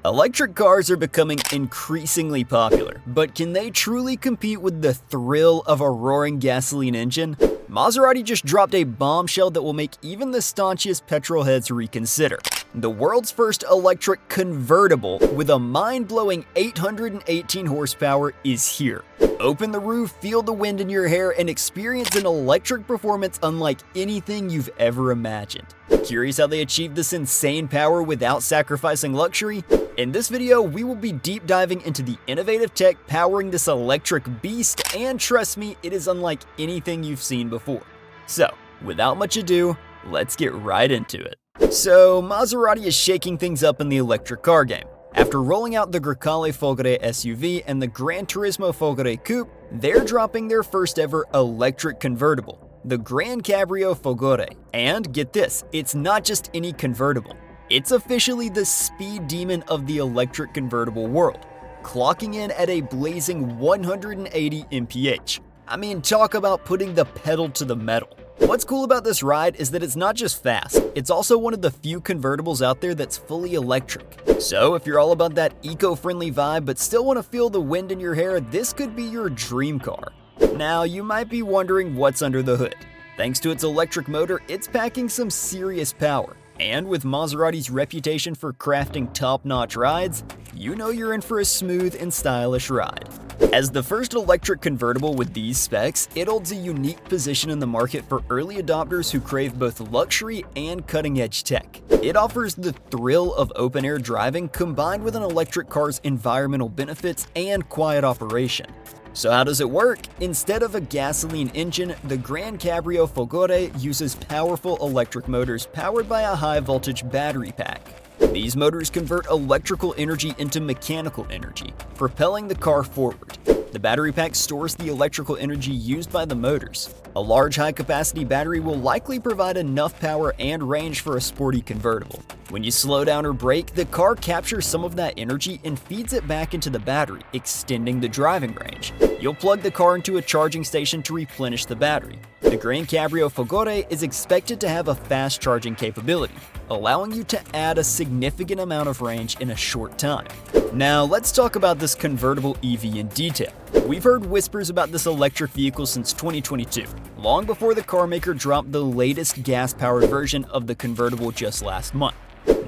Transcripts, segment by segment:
Electric cars are becoming increasingly popular, but can they truly compete with the thrill of a roaring gasoline engine? Maserati just dropped a bombshell that will make even the staunchest petrolheads reconsider. The world's first electric convertible with a mind-blowing 818 horsepower is here. Open the roof, feel the wind in your hair, and experience an electric performance unlike anything you've ever imagined. Curious how they achieved this insane power without sacrificing luxury? In this video, we will be deep diving into the innovative tech powering this electric beast, and trust me, it is unlike anything you've seen before. So, without much ado, let's get right into it. So, Maserati is shaking things up in the electric car game. After rolling out the Grecale Folgore SUV and the Gran Turismo Folgore Coupe, they're dropping their first ever electric convertible, the Gran Cabrio Folgore. And get this, it's not just any convertible. It's officially the speed demon of the electric convertible world, clocking in at a blazing 180 mph. I mean, talk about putting the pedal to the metal. What's cool about this ride is that it's not just fast, it's also one of the few convertibles out there that's fully electric. So if you're all about that eco-friendly vibe but still want to feel the wind in your hair, this could be your dream car. Now, you might be wondering what's under the hood. Thanks to its electric motor, it's packing some serious power. And with Maserati's reputation for crafting top-notch rides, you know you're in for a smooth and stylish ride. As the first electric convertible with these specs, it holds a unique position in the market for early adopters who crave both luxury and cutting-edge tech. It offers the thrill of open-air driving combined with an electric car's environmental benefits and quiet operation. So how does it work? Instead of a gasoline engine, the Gran Cabrio Folgore uses powerful electric motors powered by a high-voltage battery pack. These motors convert electrical energy into mechanical energy, propelling the car forward. The battery pack stores the electrical energy used by the motors. A large high-capacity battery will likely provide enough power and range for a sporty convertible. When you slow down or brake, the car captures some of that energy and feeds it back into the battery, extending the driving range. You'll plug the car into a charging station to replenish the battery. The Gran Cabrio Folgore is expected to have a fast charging capability, allowing you to add a significant amount of range in a short time. Now, let's talk about this convertible EV in detail. We've heard whispers about this electric vehicle since 2022, long before the carmaker dropped the latest gas-powered version of the convertible just last month.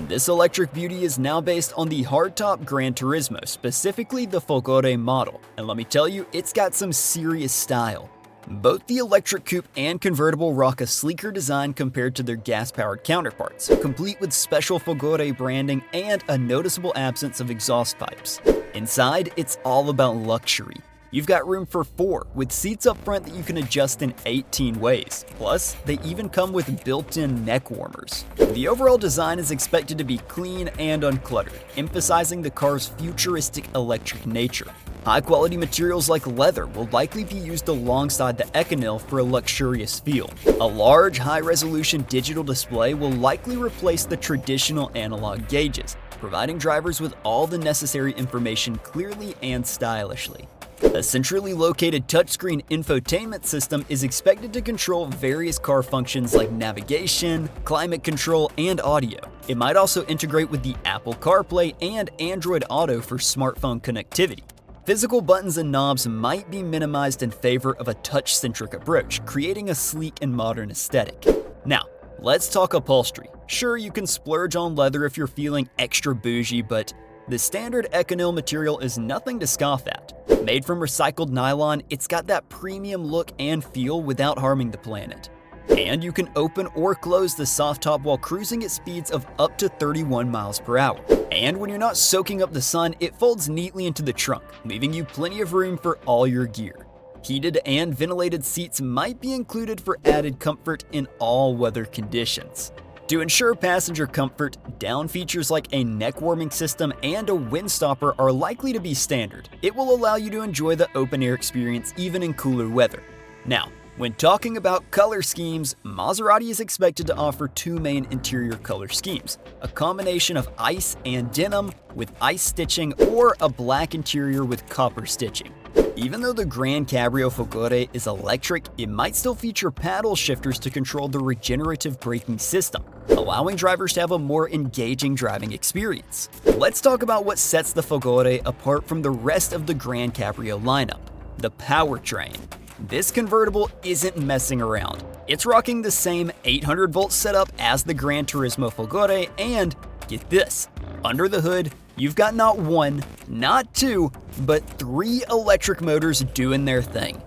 This electric beauty is now based on the hardtop Gran Turismo, specifically the Folgore model, and let me tell you, it's got some serious style. Both the electric coupe and convertible rock a sleeker design compared to their gas-powered counterparts, complete with special Folgore branding and a noticeable absence of exhaust pipes. Inside, it's all about luxury. You've got room for 4, with seats up front that you can adjust in 18 ways. Plus, they even come with built-in neck warmers. The overall design is expected to be clean and uncluttered, emphasizing the car's futuristic electric nature. High-quality materials like leather will likely be used alongside the Econil for a luxurious feel. A large, high-resolution digital display will likely replace the traditional analog gauges, providing drivers with all the necessary information clearly and stylishly. A centrally located touchscreen infotainment system is expected to control various car functions like navigation, climate control, and audio. It might also integrate with the Apple CarPlay and Android Auto for smartphone connectivity. Physical buttons and knobs might be minimized in favor of a touch-centric approach, creating a sleek and modern aesthetic. Now, let's talk upholstery. Sure, you can splurge on leather if you're feeling extra bougie, but the standard Econil material is nothing to scoff at. Made from recycled nylon, it's got that premium look and feel without harming the planet. And you can open or close the soft top while cruising at speeds of up to 31 miles per hour. And when you're not soaking up the sun, it folds neatly into the trunk, leaving you plenty of room for all your gear. Heated and ventilated seats might be included for added comfort in all weather conditions. To ensure passenger comfort, down features like a neck warming system and a windstopper are likely to be standard. It will allow you to enjoy the open-air experience even in cooler weather. Now, when talking about color schemes, Maserati is expected to offer 2 main interior color schemes, a combination of ice and denim with ice stitching or a black interior with copper stitching. Even though the Grand Cabrio Folgore is electric, it might still feature paddle shifters to control the regenerative braking system, allowing drivers to have a more engaging driving experience. Let's talk about what sets the Folgore apart from the rest of the Grand Cabrio lineup: the powertrain. This convertible isn't messing around. It's rocking the same 800-volt setup as the Gran Turismo Folgore, and get this, under the hood, you've got not one, not two, but 3 electric motors doing their thing.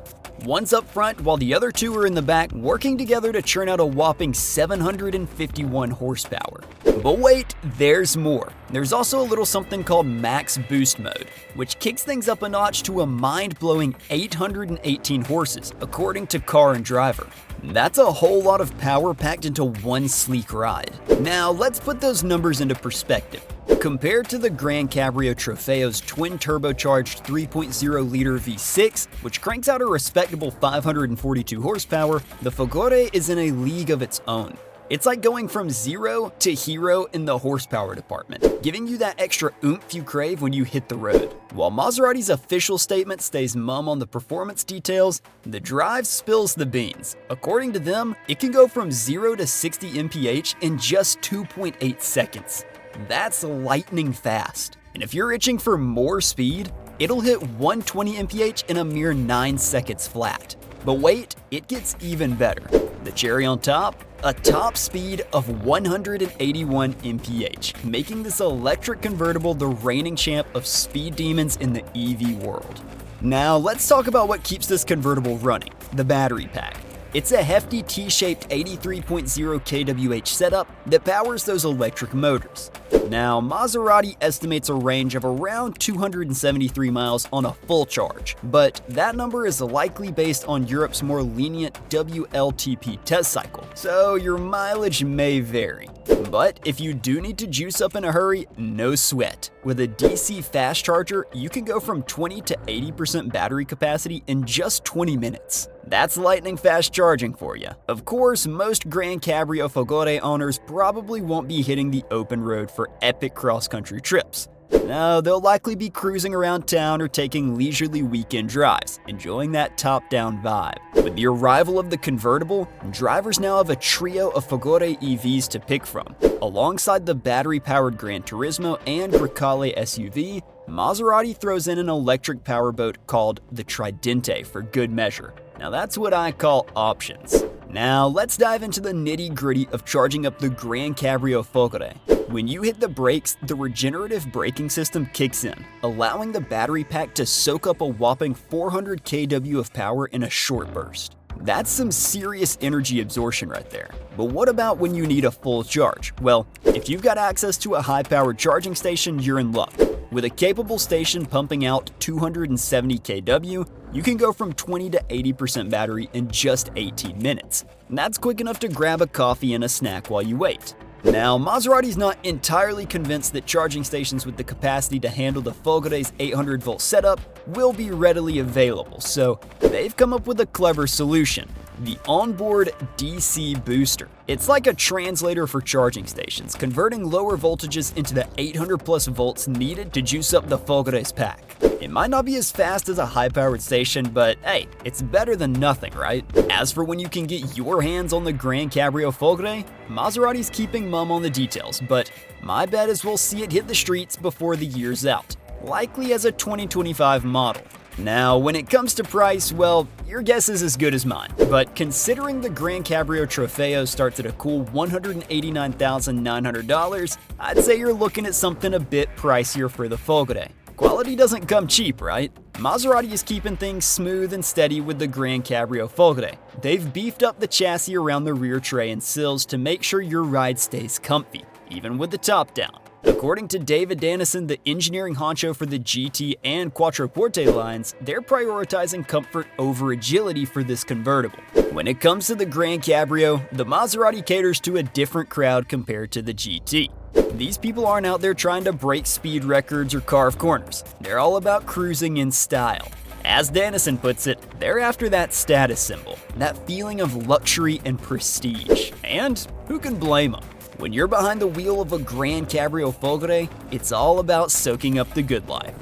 One's up front while the other 2 are in the back, working together to churn out a whopping 751 horsepower. But wait, there's more. There's also a little something called max boost mode, which kicks things up a notch to a mind-blowing 818 horses, according to Car and Driver. That's a whole lot of power packed into one sleek ride. Now let's put those numbers into perspective. Compared to the Gran Cabrio Trofeo's twin-turbocharged 3.0-liter V6, which cranks out a respectable 542 horsepower, the Folgore is in a league of its own. It's like going from 0 to hero in the horsepower department, giving you that extra oomph you crave when you hit the road. While Maserati's official statement stays mum on the performance details, the drive spills the beans. According to them, it can go from 0 to 60 mph in just 2.8 seconds. That's lightning fast. And if you're itching for more speed, it'll hit 120 mph in a mere 9 seconds flat. But wait, it gets even better. The cherry on top? A top speed of 181 mph, making this electric convertible the reigning champ of speed demons in the EV world. Now let's talk about what keeps this convertible running: the battery pack. It's a hefty T-shaped 83.0 kWh setup that powers those electric motors. Now, Maserati estimates a range of around 273 miles on a full charge, but that number is likely based on Europe's more lenient WLTP test cycle, so your mileage may vary. But if you do need to juice up in a hurry, no sweat. With a DC fast charger, you can go from 20 to 80% battery capacity in just 20 minutes. That's lightning fast charging for you. Of course, most Gran Cabrio Folgore owners probably won't be hitting the open road for epic cross-country trips. No, they'll likely be cruising around town or taking leisurely weekend drives, enjoying that top-down vibe. With the arrival of the convertible, drivers now have a trio of Folgore EVs to pick from. Alongside the battery-powered Gran Turismo and Grecale SUV, Maserati throws in an electric powerboat called the Tridente for good measure. Now that's what I call options. Now let's dive into the nitty-gritty of charging up the Gran Cabrio Folgore. When you hit the brakes, the regenerative braking system kicks in, allowing the battery pack to soak up a whopping 400 kW of power in a short burst. That's some serious energy absorption right there. But what about when you need a full charge? Well, if you've got access to a high-powered charging station, you're in luck. With a capable station pumping out 270 kW, you can go from 20 to 80% battery in just 18 minutes. And that's quick enough to grab a coffee and a snack while you wait. Now, Maserati's not entirely convinced that charging stations with the capacity to handle the Folgore's 800-volt setup will be readily available, so they've come up with a clever solution: the onboard DC booster. It's like a translator for charging stations, converting lower voltages into the 800+ volts needed to juice up the Folgore's pack. It might not be as fast as a high-powered station, but hey, it's better than nothing, right? As for when you can get your hands on the Gran Cabrio Folgore, Maserati's keeping mum on the details, but my bet is we'll see it hit the streets before the year's out, likely as a 2025 model. Now, when it comes to price, well, your guess is as good as mine. But considering the Gran Cabrio Trofeo starts at a cool $189,900, I'd say you're looking at something a bit pricier for the Folgore. Quality doesn't come cheap, right? Maserati is keeping things smooth and steady with the Gran Cabrio Folgore. They've beefed up the chassis around the rear tray and sills to make sure your ride stays comfy, even with the top down. According to David Dannison, the engineering honcho for the GT and Quattroporte lines, they're prioritizing comfort over agility for this convertible. When it comes to the Gran Cabrio, the Maserati caters to a different crowd compared to the GT. These people aren't out there trying to break speed records or carve corners. They're all about cruising in style. As Dannison puts it, they're after that status symbol, that feeling of luxury and prestige. And who can blame them? When you're behind the wheel of a Gran Cabrio Folgore, it's all about soaking up the good life.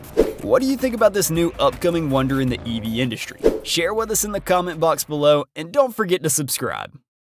What do you think about this new upcoming wonder in the EV industry? Share with us in the comment box below, and don't forget to subscribe.